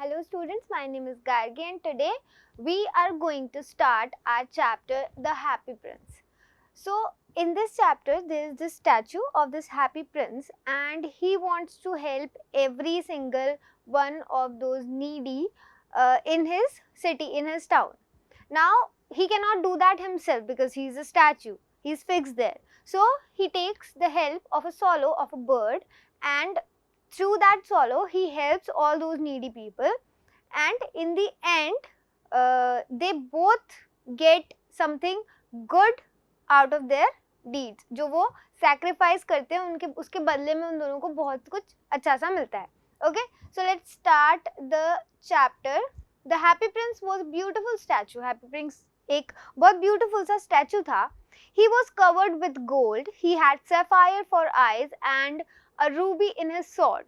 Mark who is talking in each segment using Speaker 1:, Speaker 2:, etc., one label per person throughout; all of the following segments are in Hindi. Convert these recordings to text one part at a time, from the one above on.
Speaker 1: Hello students, my name is Gargi and today we are going to start our chapter The Happy Prince. So in this chapter there is this statue of this happy prince and he wants to help every single one of those needy in his city, in his town. Now he cannot do that himself because he is a statue, he is fixed there. So he takes the help of a swallow, of a bird, and through that swallow he helps all those needy people, and in the end they both get something good out of their deeds. जो वो sacrifice करते हैं उनके उसके बदले में उन दोनों को बहुत कुछ अच्छा सा मिलता है. Okay, so let's start the chapter. The Happy Prince was a beautiful statue. Happy Prince एक बहुत beautiful सा statue था. He was covered with gold. He had sapphire for eyes and a ruby in his sword.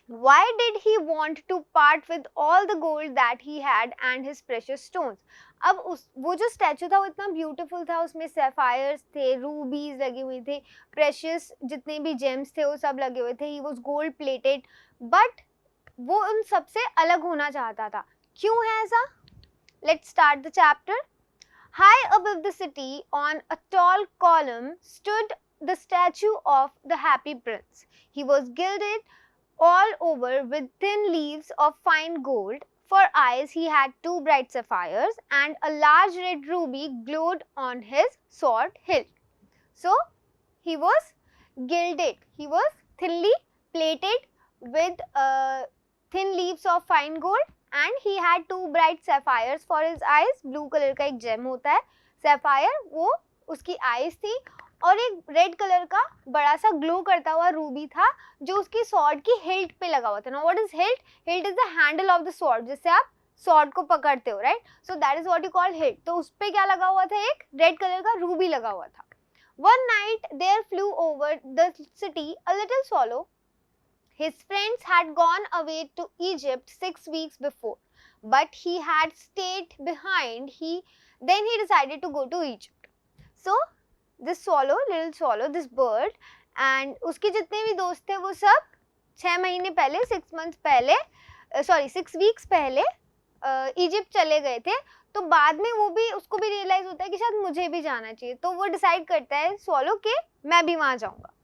Speaker 1: Why did he want to part with all the gold that he had and his precious stones? अब वो जो स्टैचू था वो इतना ब्यूटीफुल था, उसमें सैफायर्स थे, रूबीज लगी हुई थे, प्रेशियस जितने भी जेम्स थे वो सब लगे हुए थे. He was gold plated, but वो उन सबसे अलग होना चाहता था. क्यों है ऐसा? Let's start the chapter. High above the city, on a tall column, stood the statue of the Happy Prince. He was gilded all over with thin leaves of fine gold. For eyes he had two bright sapphires, and a large red ruby glowed on his sword hilt. So he was gilded, he was thinly plated with thin leaves of fine gold, and he had two bright sapphires for his eyes. Blue color का एक gem होता है sapphire, वो उसकी eyes थी, और एक रेड कलर का बड़ा सा ग्लो करता हुआ रूबी था जो उसकी स्वॉर्ड की हिल्ट पे लगा हुआ था. Now what is hilt? Hilt is the handle of the sword, जिससे आप स्वॉर्ड को पकड़ते हो, right? So that is what you call hilt. तो उस पे क्या लगा हुआ था? एक रेड कलर का रूबी लगा हुआ था. One night there flew over the city a little swallow. His friends had gone away to Egypt 6 weeks before, but he had stayed behind. Then he decided to go to Egypt. So this swallow, little swallow, this bird, and उसके जितने भी दोस्त थे वो सब 6 महीने पहले, 6 months पहले, 6 weeks पहले इजिप्ट चले गए थे. तो बाद में वो भी, उसको भी रियलाइज होता है कि शायद मुझे भी जाना चाहिए, तो वो डिसाइड करता है स्वॉलो कि मैं भी वहाँ जाऊँगा.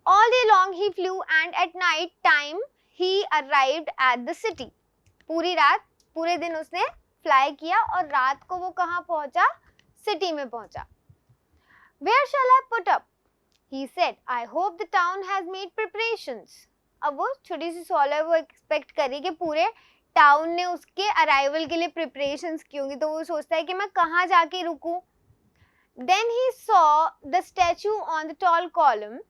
Speaker 1: All day long he flew, and at night time he arrived at the city. पूरी रात, पूरे दिन उसने फ्लाई किया और रात को वो कहाँ पहुँचा? सिटी में पहुँचा. Where shall I put up? He said. I hope the town has made preparations. अब वो छोटी सी स्वॉलो है, वो एक्सपेक्ट करी कि पूरे टाउन ने उसके अराइवल के लिए प्रिपरेशंस की होंगी, तो वो सोचता है कि मैं कहाँ जाके रुकूं. Then he saw the statue on the tall column.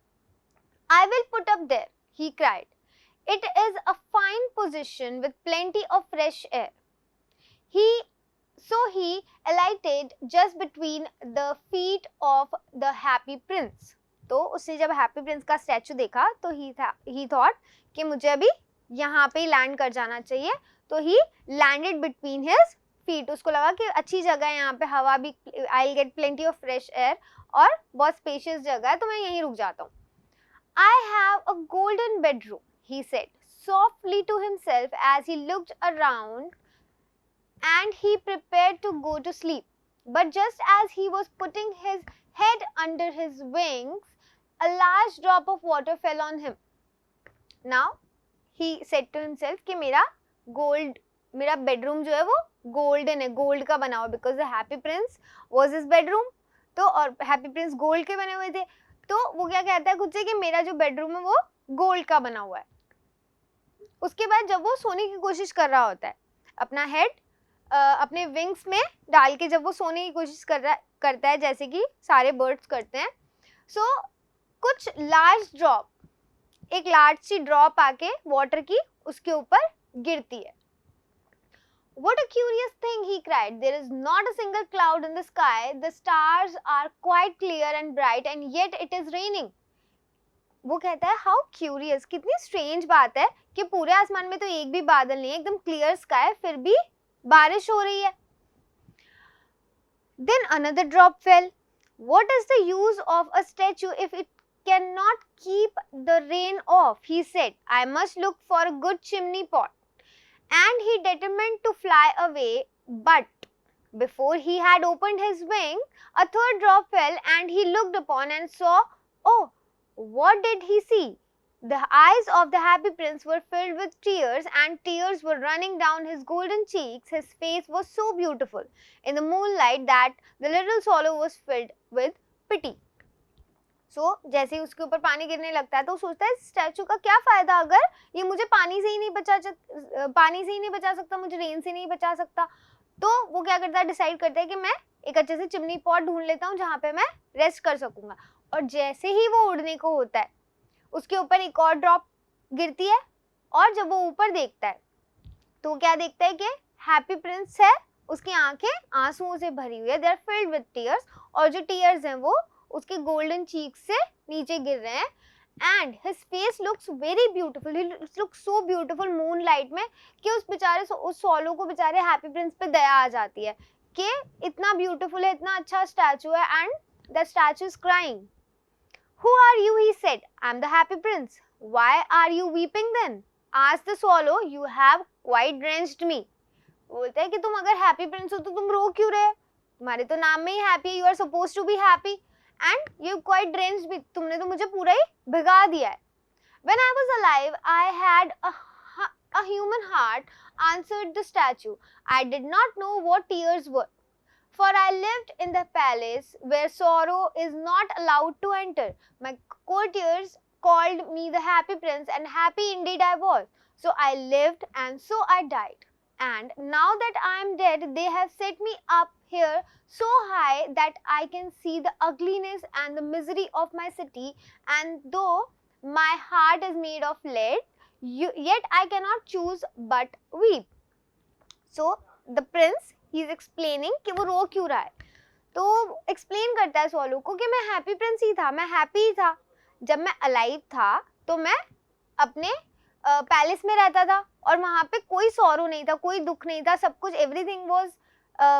Speaker 1: I will put up there, he cried. It is a fine position with plenty of fresh air. So he alighted just between the feet of the Happy Prince. तो उसने जब हैप्पी प्रिंस का स्टैचू देखा तो he thought कि मुझे अभी यहाँ पे ही लैंड कर जाना चाहिए. तो he landed between his feet. उसको लगा कि अच्छी जगह है, यहाँ पे हवा भी, I'll get plenty of fresh air, और बहुत स्पेशियस जगह है, तो मैं यहीं रुक जाता हूँ. I have a golden bedroom, he said softly to himself as he looked around, and he prepared to go to sleep. But just as he was putting his head under his wings, a large drop of water fell on him. Now he said to himself कि मेरा bedroom जो है वो golden है, gold का बना हुआ, because the Happy Prince was his bedroom. तो और Happy Prince gold के बने हुए थे, तो वो क्या कहता है खुद से कि मेरा जो बेडरूम है वो गोल्ड का बना हुआ है. उसके बाद जब वो सोने की कोशिश कर रहा होता है, अपना हेड अपने विंग्स में डाल के जब वो सोने की कोशिश करता है जैसे कि सारे बर्ड्स करते हैं, सो कुछ लार्ज ड्रॉप, एक लार्ज सी ड्रॉप आके वाटर की उसके ऊपर गिरती है. What a curious thing, he cried. There is not a single cloud in the sky. The stars are quite clear and bright, and yet it is raining. वो कहता है how curious, कितनी strange बात है कि पूरे आसमान में तो एक भी बादल नहीं है, एकदम clear sky, फिर भी बारिश हो रही है. Then another drop fell. What is the use of a statue if it cannot keep the rain off? He said. I must look for a good chimney pot. and he determined to fly away, but before he had opened his wing, a third drop fell, and he looked upon and saw, oh, what did he see? The eyes of the happy prince were filled with tears, and tears were running down his golden cheeks. His face was so beautiful in the moonlight that the little swallow was filled with pity. जैसे ही उसके ऊपर पानी गिरने लगता है तो सोचता है स्टैचू का क्या फायदा अगर ये मुझे पानी से ही नहीं बचा सकता, मुझे रेन से नहीं बचा सकता। तो वो क्या करता है, डिसाइड करता है कि मैं एक अच्छे से चिमनी पॉट ढूंढ लेता हूँ जहाँ पे मैं रेस्ट कर सकूंगा। और जैसे ही वो उड़ने को होता है उसके ऊपर एक और ड्रॉप गिरती है, और जब वो ऊपर देखता है तो क्या देखता है कि हैप्पी प्रिंस है, उसकी आंखें आंसुओं से भरी हुई है, they are filled with tears, और जो टीयर्स हैं वो उसके गोल्डन चीक से नीचे गिर रहे हैं। And his face looks very beautiful, he looks so beautiful moon light में कि उस बेचारे उस सॉलो को बेचारे हैप्पी प्रिंस पे दया आ जाती है कि इतना ब्यूटीफुल है, इतना अच्छा स्टैचू है, and the statue is crying. Who are you? He said. I am the happy prince. Why are you weeping then? Asked the swallow. You have quite drenched me. बोलता है कि तुम अगर हैप्पी प्रिंस हो तो तुम रो क्यों रहे? तुम्हारे तो नाम में ही हैप्पी है, you are suppose to be happy, and you quite drenched me, तुमने तो मुझे पूरा ही भिगा दिया है। When I was alive, I had a human heart, answered the statue. I did not know what tears were, for I lived in the palace where sorrow is not allowed to enter. My courtiers called me the happy prince, and happy indeed I was. So I lived, and so I died. And now that I am dead, they have set me up here so high that I can see the ugliness and the misery of my city, and though my heart is made of lead, yet I cannot choose but weep. So the prince, he is explaining कि वो रो क्यों रहा है। तो एक्सप्लेन करता है स्वॉलो को कि मैं हैप्पी प्रिंस ही था, मैं हैप्पी ही था। जब मैं अलाइव था तो मैं अपने पैलेस में रहता था और वहाँ पे कोई सॉरो नहीं था, कोई दुख नहीं था, सब कुछ everything was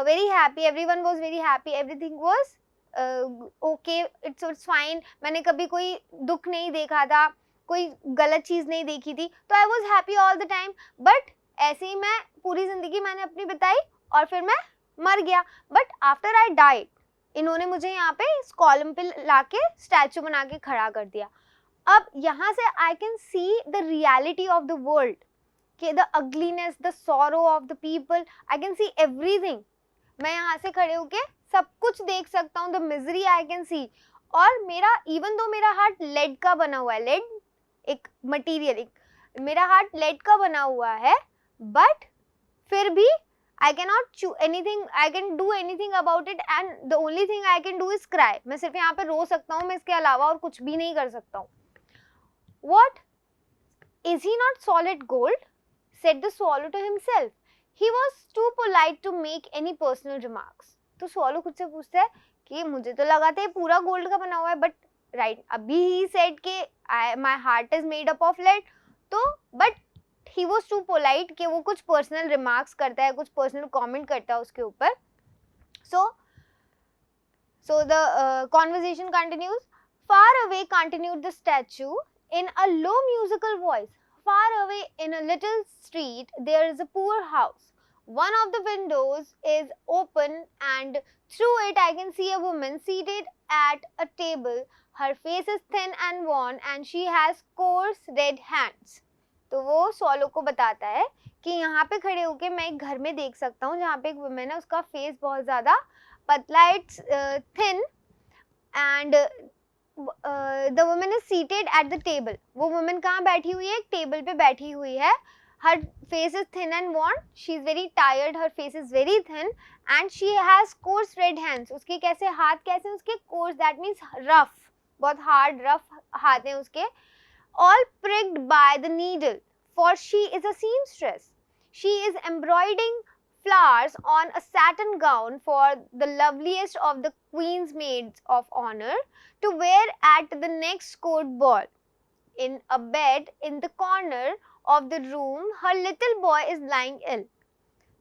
Speaker 1: very happy, everyone was very happy, everything was okay, it's fine. मैंने कभी कोई दुख नहीं देखा था, कोई गलत चीज़ नहीं देखी थी, तो I was happy all the time. But ऐसे ही मैं पूरी ज़िंदगी मैंने अपनी बिताई और फिर मैं मर गया। बट आफ्टर आई डाइड, इन्होंने मुझे यहाँ पे इस कॉलम पे लाके स्टैचू बना के खड़ा कर दिया। अब यहाँ से I can see the reality of the world, कि the ugliness, the sorrow of the people, I can see everything. मैं यहाँ से खड़े होके सब कुछ देख सकता हूँ, द मिजरी आई कैन सी। और मेरा इवन दो मेरा हार्ट लेड का बना हुआ है, लेड एक मटीरियल, एक मेरा हार्ट लेड का बना हुआ है, बट फिर भी I cannot choose anything, I can do anything about it, and the only thing I can do is cry. मैं सिर्फ यहाँ पे रो सकता हूँ, मैं इसके अलावा और कुछ भी नहीं कर सकता हूँ। What? Is he not solid gold? Said the swallow to himself. He was too polite to make any personal remarks. तो swallow खुद से पूछता है कि मुझे तो लगा था ये पूरा गोल्ड का बना हुआ है, but right अभी he said कि my heart is made up of lead, तो but he was too polite कि वो कुछ पर्सनल रिमार्क्स करता है, कुछ पर्सनल कमेंट करता है उसके ऊपर। So the conversation continues. Far away, continued the statue in a low musical voice. Far away in a little street there is a poor house. One of the windows is open, and through it I can see a woman seated at a table. Her face is thin and worn, and she has coarse red hands. तो वो स्वॉलो को बताता है कि यहाँ पे खड़े होके मैं एक घर में देख सकता हूँ जहाँ पे एक वुमेन है, उसका फेस बहुत ज़्यादा पतला, it's thin, and the women is seated at the table. वो वुमेन कहाँ बैठी हुई है? एक टेबल पे बैठी हुई है। Her face is thin and worn, she is very tired, her face is very thin, and she has coarse red hands. उसके कैसे हाथ, कैसे उसके कोर्स, दैट मीन्स रफ, बहुत हार्ड रफ हाथ हैं उसके। All pricked by the needle, for she is a seamstress. She is embroidering flowers on a satin gown for the loveliest of the queen's maids of honor to wear at the next court ball. In a bed in the corner of the room, her little boy is lying ill.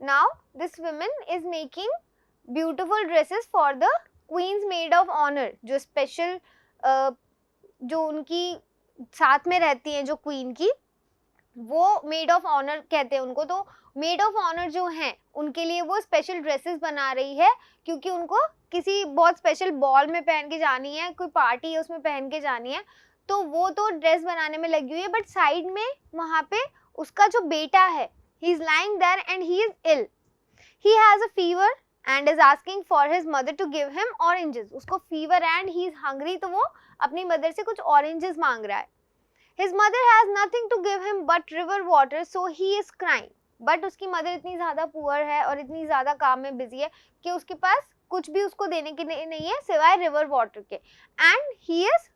Speaker 1: Now, this woman is making beautiful dresses for the queen's maid of honor, जो special जो उनकी साथ में रहती हैं जो क्वीन की, वो मेड ऑफ ऑनर कहते हैं उनको, तो मेड ऑफ ऑनर जो हैं उनके लिए वो स्पेशल ड्रेसेस बना रही है, क्योंकि उनको किसी बहुत स्पेशल बॉल में पहन के जानी है, कोई पार्टी है उसमें पहन के जानी है, तो वो तो ड्रेस बनाने में लगी हुई है, बट साइड में वहाँ पे उसका जो बेटा है, he is lying there and he is ill, he has a fever and is asking for his mother to give him oranges, उसको fever and he is hungry, तो वो अपनी मदर से कुछ ऑरेंजेस मांग रहा है. His mother has nothing to give him but river water, so he is crying. But उसकी मदर इतनी ज़्यादा पुअर है और इतनी ज़्यादा काम में बिजी है कि उसके पास कुछ भी उसको देने के लिए नहीं है सिवाय रिवर वाटर के, and he is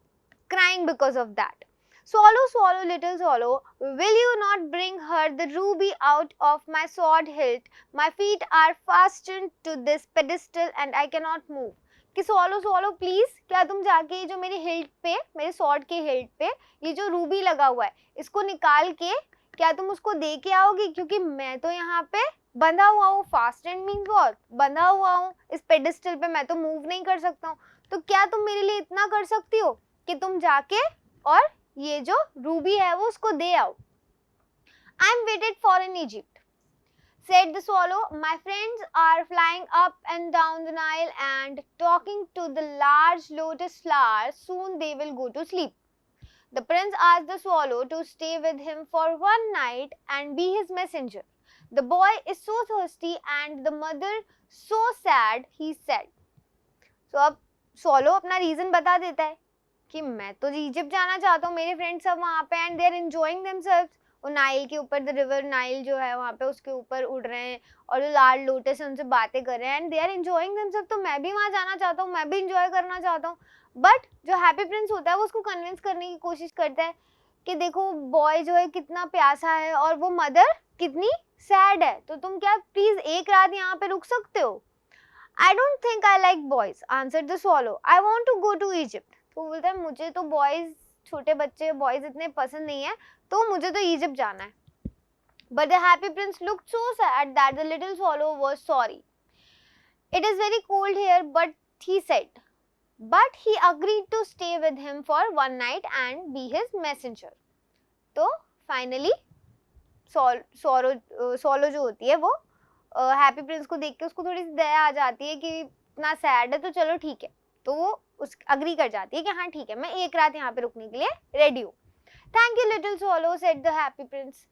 Speaker 1: crying because of that. Swallow, swallow, little swallow, will you not bring her the ruby out of my sword hilt? My feet are fastened to this pedestal and I cannot move. कि swallow, swallow, please, क्या तुम जाके ये जो मेरे हिल्ट पे, मेरे स्वॉर्ड के हिल्ट पे ये जो रूबी लगा हुआ है, इसको निकाल के क्या तुम उसको दे के आओगी, क्योंकि मैं तो यहाँ पे बंधा हुआ हूँ. Fastened means what? बंधा हुआ हूँ इस पेडिस्टल पे, मैं तो मूव नहीं कर सकता हूँ. तो क्या तुम मेरे लिए इतना कर सकती हो कि तुम जाके और ये जो रूबी है वो उसको दे आओ. I am waited for in Egypt, said the swallow. My friends are flying up and down the Nile and talking to the large lotus flowers. Soon they will go to sleep. The prince asked the swallow to stay with him for one night and be his messenger. The boy is so thirsty and the mother so sad, he said. So अब swallow अपना रीजन बता देता है कि मैं तो इजिप्ट जाना चाहता हूँ, मेरे फ्रेंड्स सब वहाँ पे and they are enjoying themselves. वो नाइल के ऊपर, द रिवर नाइल जो है वहाँ पे उसके ऊपर उड़ रहे हैं और जो लाल लोटस है उनसे बातें कर रहे हैं and they are enjoying themselves. तो मैं भी वहाँ जाना चाहता हूँ, मैं भी इंजॉय करना चाहता हूँ. बट जो हैप्पी प्रिंस होता है वो उसको कन्विंस करने की कोशिश करता है कि देखो बॉय जो है कितना प्यासा है और वो मदर कितनी सैड है, तो तुम क्या प्लीज एक रात यहाँ पे रुक सकते हो. I don't think I like boys, answered the swallow. I want to go to Egypt. तो बोलता है मुझे तो बॉयज, छोटे बच्चे बॉयज इतने पसंद नहीं है, तो मुझे तो इजिप्ट जाना है. But the happy prince looked so sad that the little swallow was sorry. It is very cold here, but he said. But he agreed to stay with him for one night and be his messenger. तो finally swallow जो होती है वो हैप्पी प्रिंस को देख के उसको थोड़ी सी दया आ जाती है कि इतना सैड है तो चलो ठीक है, तो वो उस अग्री कर जाती है कि हाँ ठीक है मैं एक रात यहाँ पे रुकने के लिए रेडी हूँ. Thank you little swallow, said the happy prince.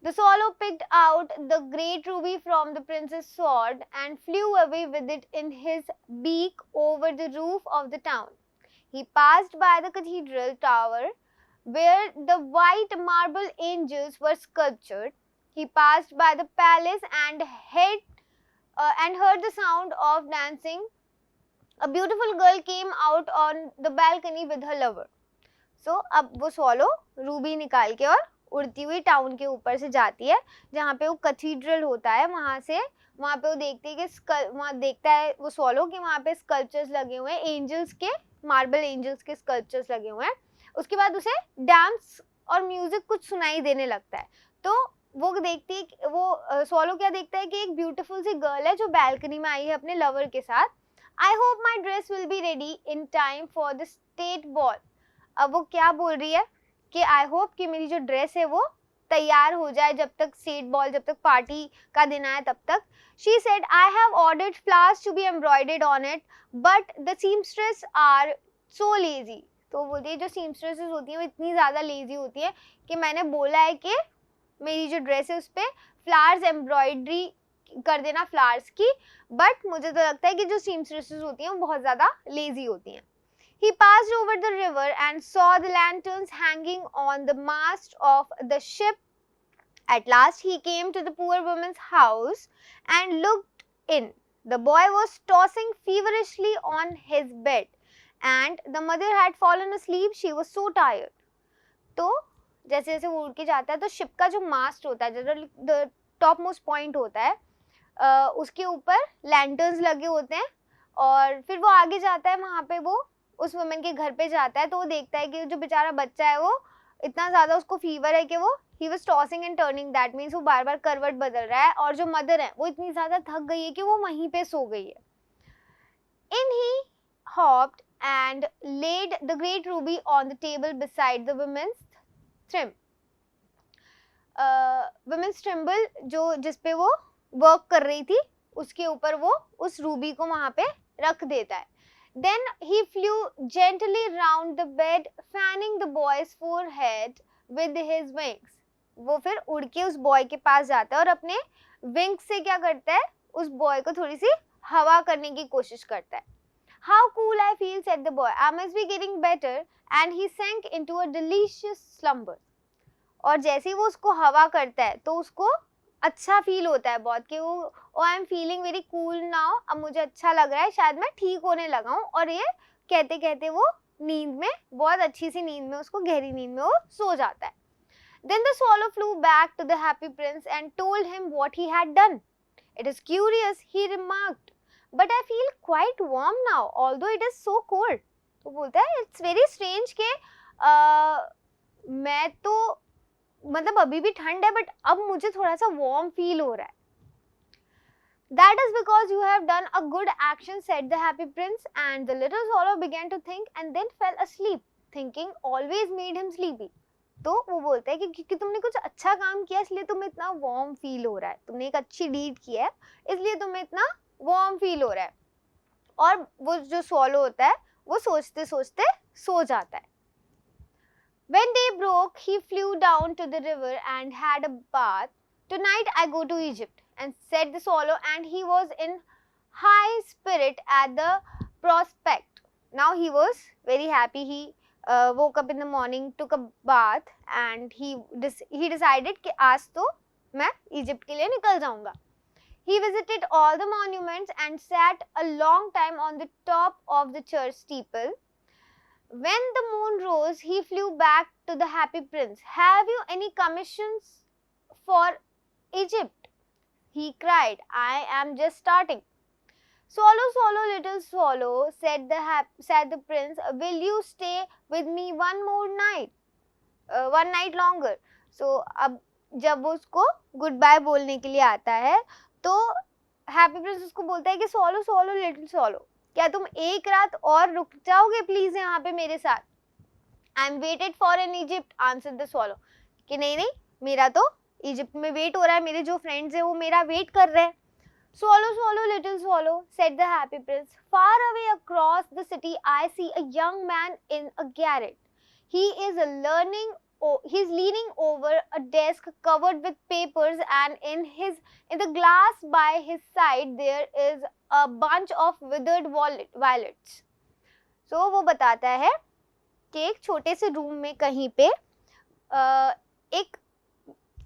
Speaker 1: The swallow picked out the great ruby from the prince's sword and flew away with it in his beak over the roof of the town. He passed by the cathedral tower where the white marble angels were sculptured. He passed by the palace and heard the sound of dancing. A beautiful girl came out on the balcony with her lover. So अब वो swallow रूबी निकाल के और उड़ती हुई टाउन के ऊपर से जाती है जहाँ पे वो कैथीड्रल होता है. वहाँ पे वो देखती है कि वहाँ देखता है वो swallow कि वहाँ पे स्कल्पचर्स लगे हुए हैं, एंजल्स के, मार्बल एंजल्स के स्कल्पचर्स लगे हुए हैं. उसके बाद उसे डांस और म्यूजिक कुछ सुनाई देने लगता है. तो वो देखती है, वो swallow क्या देखता है कि एक ब्यूटीफुल सी गर्ल है जो बैल्कनी में आई है अपने लवर के साथ. I hope my dress will be ready in time for the state ball. अब वो क्या बोल रही है कि आई होप कि मेरी जो ड्रेस है वो तैयार हो जाए जब तक स्टेट बॉल, जब तक पार्टी का दिन आए तब तक. She said I have ordered flowers to be embroidered on it but the seamstress are so lazy. तो बोलती है जो सीमस्ट्रेसेस होती हैं वो इतनी ज़्यादा लेजी होती है कि मैंने बोला है कि मेरी जो ड्रेस है उस पर फ्लावर्स एम्ब्रॉयडरी कर देना फ्लावर्स की, बट मुझे तो लगता है कि जो सीमस्ट्रेसेस होती हैं वो बहुत ज़्यादा लेजी होती हैं. He passed over the river and saw the lanterns hanging on the mast of the ship. At last he came to the poor woman's house and looked in. The boy was tossing feverishly on his bed and the mother had fallen asleep. She was so tired. तो जैसे जैसे वो उड़ के जाता है तो शिप का जो मास्ट होता है, जो टॉप मोस्ट पॉइंट होता है, उसके ऊपर लैंटर्न्स लगे होते हैं. और फिर वो आगे जाता है, वहाँ पे वो उस वुमेन के घर पे जाता है. तो वो देखता है कि जो बेचारा बच्चा है वो इतना ज़्यादा उसको फीवर है कि वो ही was tossing and turning, that means वो बार बार करवट बदल रहा है. और जो मदर है वो इतनी ज़्यादा थक गई है कि वो वहीं पे सो गई है. इन ही hopped and laid the great ruby on the table beside the woman's trim. Women's temple जो जिसपे वो वर्क कर रही थी उसके ऊपर वो उस रूबी को वहां पे रख देता है. Then he flew gently round the bed, fanning the boy's forehead with his wings. वो फिर उड़ के उस बॉय के पास जाता है और अपने विंग्स से क्या करता है, उस बॉय को थोड़ी सी हवा करने की कोशिश करता है. How cool I feel, said the boy. I must be getting better. And he sank into a delicious slumber. और जैसे ही वो उसको हवा करता है तो उसको अच्छा फील होता है बहुत कि वो I am feeling very cool now, अब मुझे अच्छा लग रहा है, शायद मैं ठीक होने लगा हूँ. और ये कहते कहते वो नींद में, बहुत अच्छी सी नींद में, उसको गहरी नींद में वो सो जाता है. Then the swallow flew back to the happy prince and told him what he had done. It is curious, he remarked, but I feel quite warm now, although it is so cold. वो बोलता है it's very strange कि मैं तो मतलब अभी भी ठंड है बट अब मुझे थोड़ा सा वार्म फील हो रहा है. That is because you have done a good action, said the happy prince, and the little swallow began to think and then fell asleep. Thinking always made him sleepy. तो वो बोलता है कि क्योंकि तुमने कुछ अच्छा काम किया इसलिए तुम्हें इतना वार्म फील हो रहा है, तुमने एक अच्छी डीड की है इसलिए तुम्हें इतना वार्म फील हो रहा है. और वो जो swallow होता है वो सोचते सोचते सो जाता है. When day broke, he flew down to the river and had a bath. Tonight I go to Egypt, and said the swallow, and he was in high spirit at the prospect. Now he was very happy. He woke up in the morning, took a bath, and he decided कि आज तो मैं इजिप्ट के लिए निकल जाऊंगा. He visited all the monuments and sat a long time on the top of the church steeple. When the moon rose, he flew back to the happy prince. Have you any commissions for Egypt? He cried. I am just starting. Swallow, swallow, little swallow, said the prince. Will you stay with me one night longer? So अब जब वो उसको goodbye बोलने के लिए आता है तो happy prince उसको बोलता है कि swallow, swallow, little swallow, क्या तुम एक रात और रुक जाओगे प्लीज यहाँ पे मेरे साथ. I am waited for in Egypt, answered the swallow. कि नहीं नहीं, मेरा तो इजिप्ट में वेट हो रहा है, मेरे जो फ्रेंड्स हैं वो मेरा वेट कर रहे हैं. Swallow, swallow, little swallow, said the happy prince. Far away across the city, I see a young man in a garret. He is he's leaning over a desk covered with papers, and in the glass by his side there is a bunch of withered violets. So वो बताता है कि एक छोटे से रूम में कहीं पे एक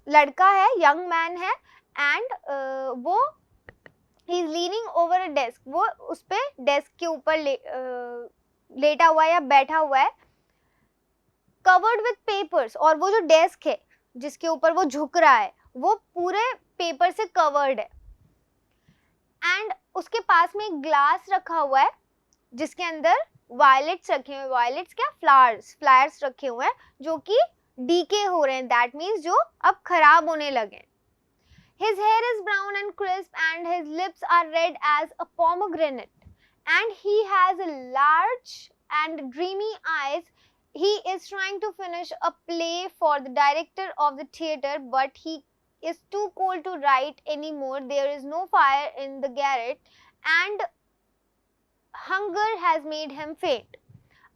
Speaker 1: लड़का है, यंग मैन है, एंड वो he is leaning over a desk. वो उस पे डेस्क के ऊपर लेटा हुआ है या बैठा हुआ है, covered with papers. और वो जो डेस्क है जिसके ऊपर वो झुक रहा है वो पूरे पेपर से कवर्ड है. एंड उसके पास में एक ग्लास रखा हुआ है जिसके अंदर वायलेट्स रखे हुए हैं. वायलेट्स क्या, फ्लावर्स रखे हुए हैं जो कि डीके हो रहे हैं, दैट मीन्स जो अब खराब होने लगे. His hair is brown and crisp, and his lips are red as a pomegranate, and he has large and dreamy eyes. He is trying to finish a play for the director of the theatre, but he is too cold to write anymore. There is no fire in the garret, and hunger has made him faint.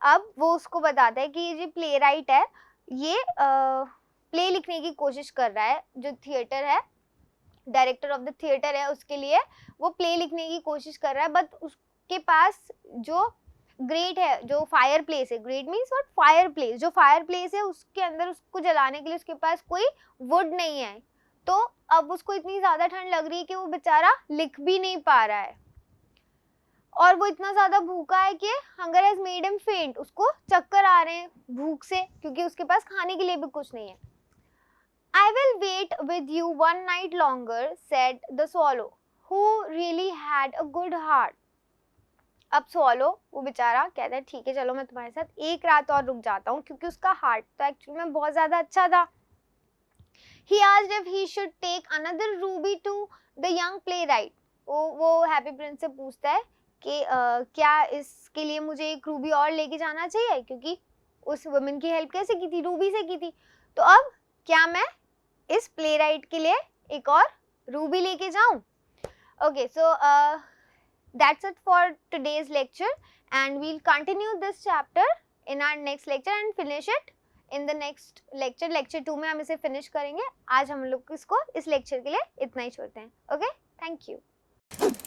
Speaker 1: अब वो उसको बताता है कि ये जो प्ले राइट है ये प्ले लिखने की कोशिश कर रहा है, जो थिएटर है, डायरेक्टर ऑफ द थिएटर है, उसके लिए वो प्ले लिखने की कोशिश कर रहा है. बट उसके पास जो ग्रेट है, जो फायर प्लेस है, great means what, fire place, जो फायर प्लेस है उसके अंदर उसको जलाने के लिए उसके पास कोई वुड नहीं है. तो अब उसको इतनी ज्यादा ठंड लग रही है कि वो बेचारा लिख भी नहीं पा रहा है, और वो इतना ज्यादा भूखा है कि हंगर हैज मेड हिम फेंट, उसको चक्कर आ रहे हैं भूख से, क्योंकि उसके पास खाने के लिए भी कुछ नहीं है. I will wait with you one night longer, said the swallow, who really had a good heart. अब swallow वो बेचारा कहता है ठीक है चलो मैं तुम्हारे साथ एक रात और रुक जाता हूँ, क्योंकि उसका हार्ट तो एक्चुअली में बहुत ज्यादा अच्छा था. He asked if he should take another ruby to the young playwright. वो हैप्पी प्रिंस से पूछता है कि क्या इसके लिए मुझे एक रूबी और लेके जाना चाहिए, क्योंकि उस वुमेन की हेल्प कैसे की थी, रूबी से की थी. तो अब क्या मैं इस प्ले राइट के लिए एक और रूबी लेके जाऊं? Okay, so that's it for today's lecture, and we'll continue this chapter in our next lecture and finish it in the next lecture. Lecture 2 में हम इसे finish करेंगे. आज हम लोग इसको इस lecture के लिए इतना ही छोड़ते हैं. Okay, thank you.